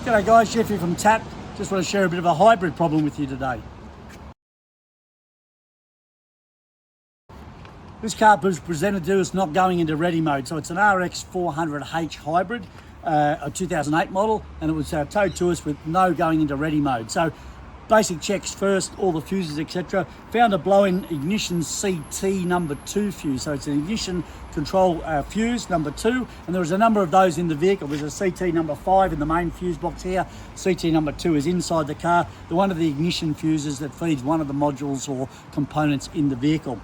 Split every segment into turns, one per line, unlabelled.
G'day guys, Jeff here from TAT. Just want to share a bit of a hybrid problem with you today. This car was presented to us not going into ready mode. So it's an RX400h hybrid, a 2008 model, and it was towed to us with no going into ready mode. So basic checks first, all the fuses, etc. Found a blow-in ignition CT number 2 fuse. So it's an ignition control fuse number 2, and there was a number of those in the vehicle. There's a CT number 5 in the main fuse box here. CT number 2 is inside the car. The one of the ignition fuses that feeds one of the modules or components in the vehicle.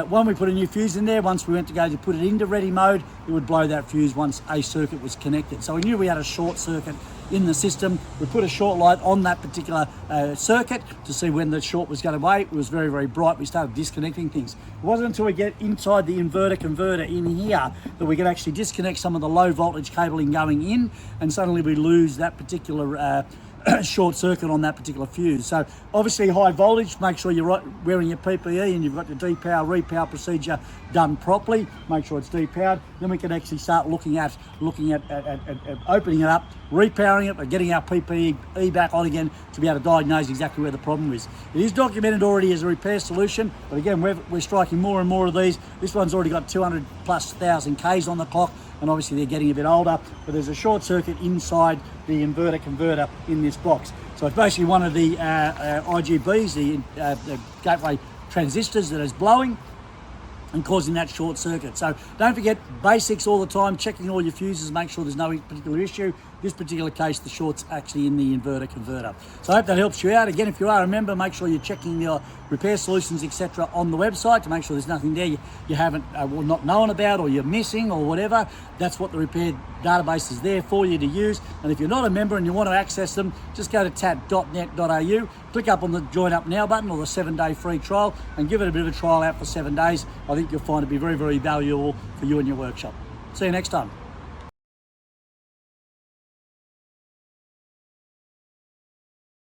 When we put a new fuse in there, once we went to go to put it into ready mode, it would blow that fuse once a circuit was connected. So we knew we had a short circuit in the system. We put a short light on that particular circuit to see when the short was going away. It was very, very bright. We started disconnecting things. It wasn't until we get inside the inverter converter in here that we could actually disconnect some of the low voltage cabling going in, and suddenly we lose that particular short circuit on that particular fuse. So obviously high voltage, make sure you're wearing your PPE and you've got your depower repower procedure done properly. Make sure it's depowered. Then we can actually start looking at opening it up, repowering it, and getting our PPE back on again to be able to diagnose exactly where the problem is. It is documented already as a repair solution, but again, we're striking more and more of these. This one's already got 200,000+ Ks on the clock, and obviously they're getting a bit older, but there's a short circuit inside the inverter converter in this box. So it's basically one of the IGBTs, the gateway transistors, that is blowing and causing that short circuit. So don't forget basics all the time, checking all your fuses, make sure there's no particular issue. This particular case, the short's actually in the inverter converter. So I hope that helps you out. Again, if you are a member, make sure you're checking your repair solutions, etc. on the website to make sure there's nothing there you haven't or not known about, or you're missing, or whatever. That's what the repair database is there for you to use. And if you're not a member and you want to access them, just go to tat.net.au, click up on the Join Up Now button or the 7-day free trial, and give it a bit of a trial out for 7 days. I think you'll find it be very, very valuable for you and your workshop. See you next time.